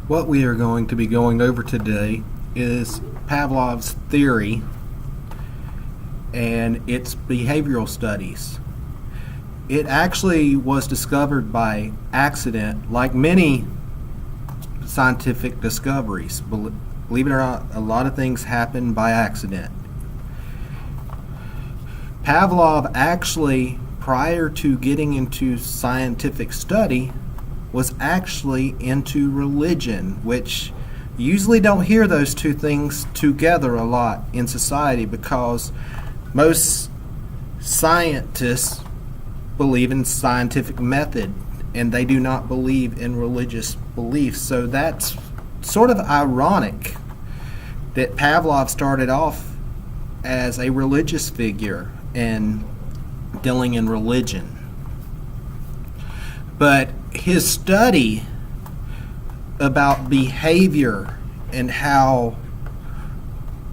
What we are going to be going over today is Pavlov's theory and its behavioral studies. It actually was discovered by accident, like many scientific discoveries. Believe it or not, a lot of things happen by accident. Pavlov actually, prior to getting into scientific study, was actually into religion, which you usually don't hear those two things together a lot in society, because most scientists believe in scientific method and they do not believe in religious beliefs. So that's sort of ironic that Pavlov started off as a religious figure and dealing in religion. But his study about behavior and how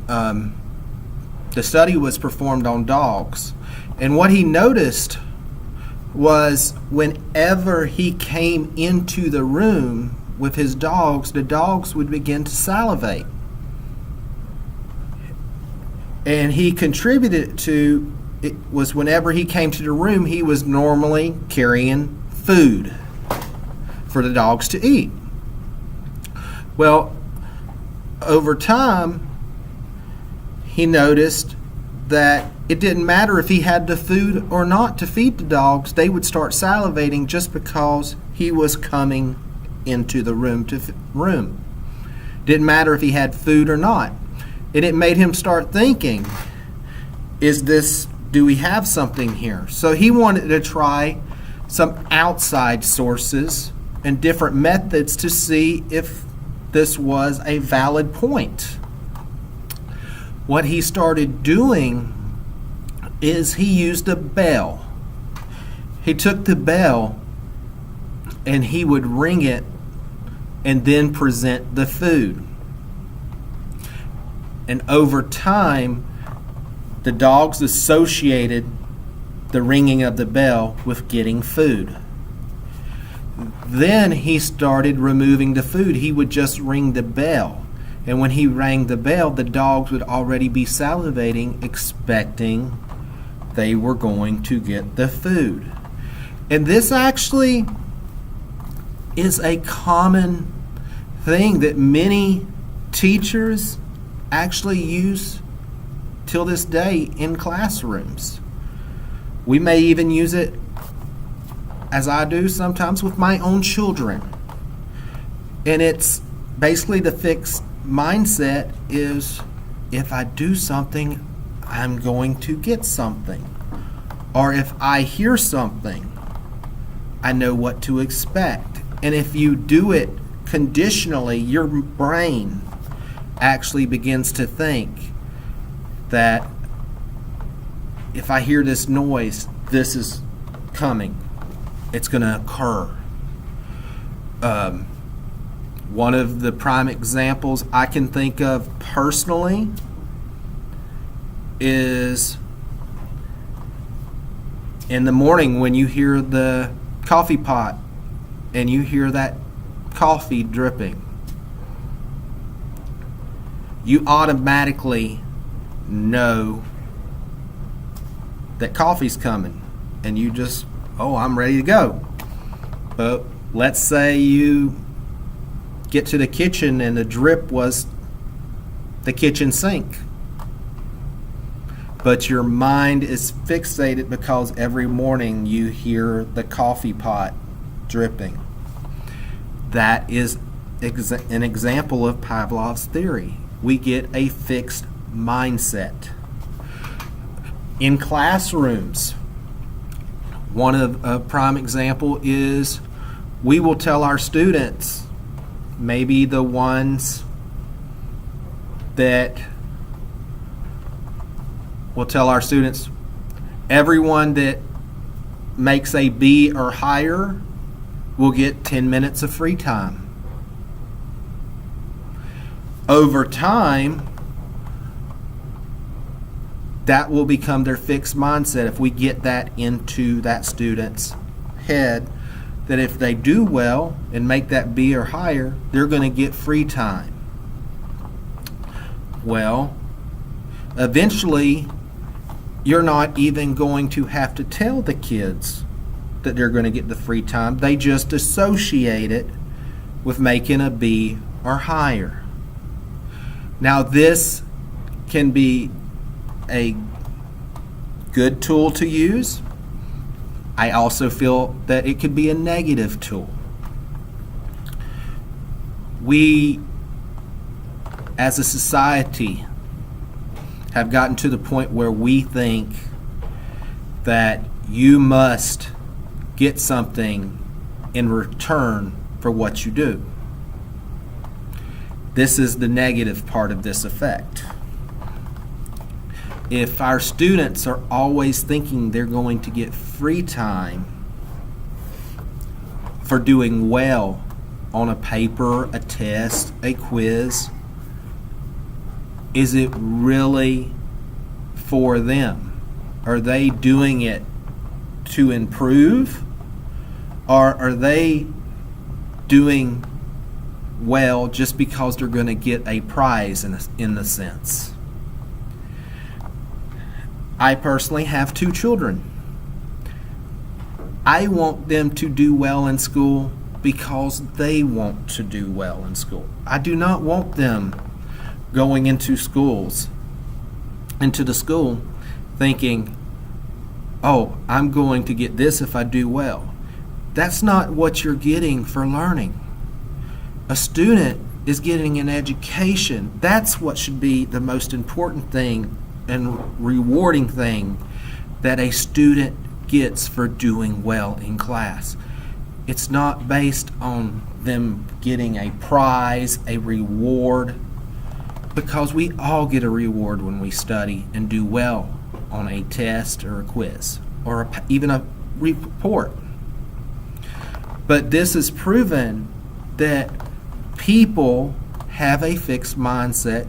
the study was performed on dogs, and what he noticed was whenever he came into the room with his dogs, the dogs would begin to salivate. And he contributed to it was whenever he came to the room, he was normally carrying food for the dogs to eat. Well, over time, he noticed that it didn't matter if he had the food or not to feed the dogs. They would start salivating just because he was coming into the room. Didn't matter if he had food or not. And it made him start thinking, do we have something here? So he wanted to try some outside sources and different methods to see if this was a valid point. What he started doing is he used a bell. He took the bell and he would ring it and then present the food. And over time, the dogs associated the ringing of the bell with getting food. Then he started removing the food. He would just ring the bell. And when he rang the bell, the dogs would already be salivating, expecting they were going to get the food. And this actually is a common thing that many teachers actually use till this day in classrooms. We may even use it, as I do sometimes, with my own children. And it's basically the fixed mindset is, if I do something, I'm going to get something. Or if I hear something, I know what to expect. And if you do it conditionally, your brain actually begins to think that if I hear this noise, this is coming. It's going to occur. One of the prime examples I can think of personally is in the morning when you hear the coffee pot and you hear that coffee dripping. You automatically know that coffee's coming, and you just, I'm ready to go. But let's say you get to the kitchen and the drip was the kitchen sink. But your mind is fixated because every morning you hear the coffee pot dripping. That is an example of Pavlov's theory. We get a fixed mindset. In classrooms, one of a prime example is we will tell our students, maybe the ones that will tell our students, everyone that makes a B or higher will get 10 minutes of free time. Over time, that will become their fixed mindset. If we get that into that student's head, that if they do well and make that B or higher, they're going to get free time. Well, eventually, you're not even going to have to tell the kids that they're going to get the free time. They just associate it with making a B or higher. Now, this can be a good tool to use. I also feel that it could be a negative tool. We, as a society, have gotten to the point where we think that you must get something in return for what you do. This is the negative part of this effect. If our students are always thinking they're going to get free time for doing well on a paper, a test, a quiz, is it really for them? Are they doing it to improve? Or are they doing well just because they're going to get a prize in the sense? I personally have 2 children. I want them to do well in school because they want to do well in school. I do not want them going into the school thinking, oh, I'm going to get this if I do well. That's not what you're getting for learning. A student is getting an education. That's what should be the most important thing and rewarding thing that a student gets for doing well in class. It's not based on them getting a prize, a reward, because we all get a reward when we study and do well on a test or a quiz or even a report. But this has proven that people have a fixed mindset,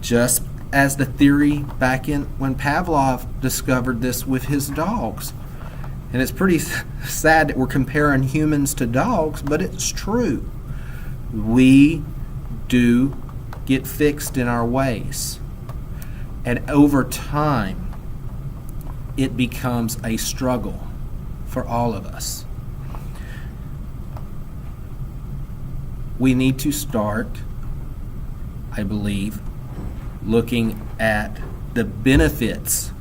just as the theory back in when Pavlov discovered this with his dogs. And it's pretty sad that we're comparing humans to dogs, but it's true. We do get fixed in our ways. And over time, it becomes a struggle for all of us. We need to start, I believe, looking at the benefits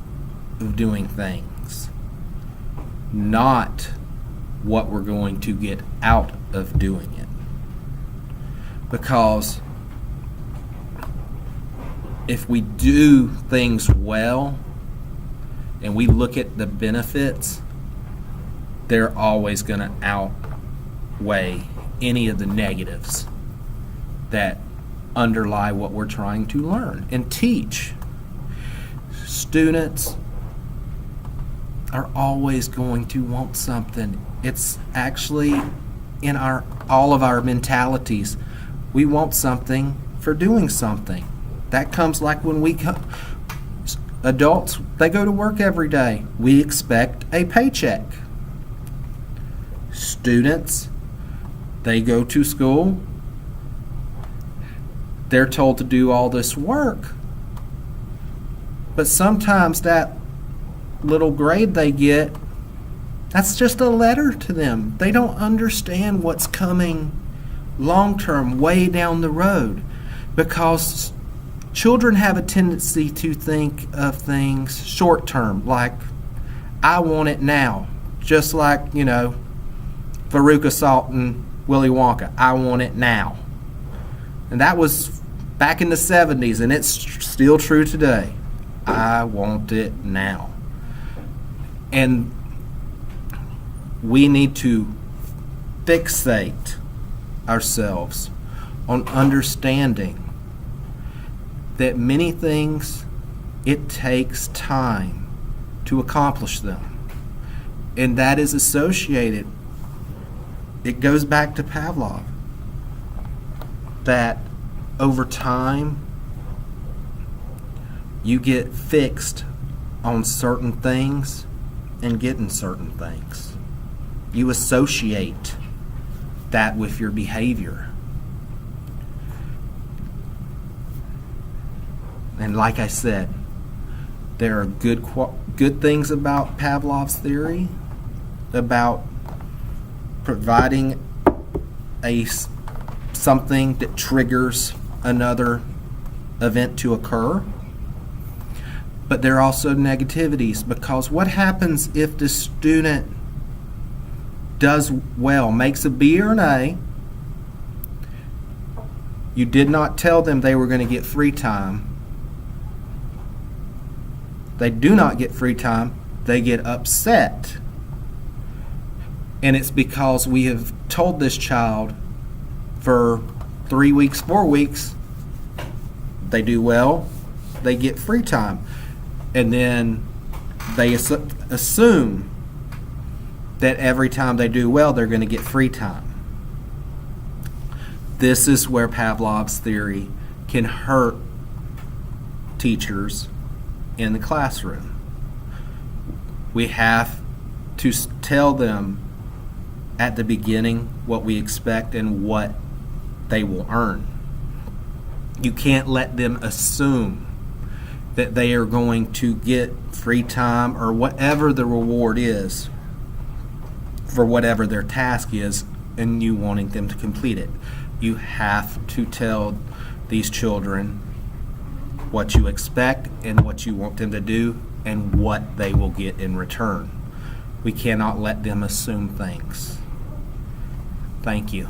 of doing things, not what we're going to get out of doing it. Because if we do things well and we look at the benefits, they're always going to outweigh any of the negatives that underlie what we're trying to learn and teach. Students are always going to want something. It's actually in all of our mentalities. We want something for doing something. That comes like when we adults, they go to work every day. We expect a paycheck. Students, they go to school. They're told to do all this work. But sometimes that little grade they get, that's just a letter to them. They don't understand what's coming long term, way down the road. Because children have a tendency to think of things short term, like, I want it now. Just like, Veruca Salt and Willy Wonka. I want it now. And that was back in the 70s, and it's still true today. I want it now. And we need to fixate ourselves on understanding that many things, it takes time to accomplish them. And that is associated, it goes back to Pavlov, that over time you get fixed on certain things and getting certain things. You associate that with your behavior. And like I said, there are good things about Pavlov's theory, about providing something that triggers another event to occur. But there are also negativities, because what happens if the student does well, makes a B or an A? You did not tell them they were going to get free time. They do not get free time. They get upset. And it's because we have told this child for 3 weeks, 4 weeks, they do well, they get free time. And then they assume that every time they do well, they're going to get free time. This is where Pavlov's theory can hurt teachers in the classroom. We have to tell them at the beginning what we expect and what they will earn. You can't let them assume that they are going to get free time or whatever the reward is for whatever their task is, and you wanting them to complete it. You have to tell these children what you expect and what you want them to do and what they will get in return. We cannot let them assume things. Thank you.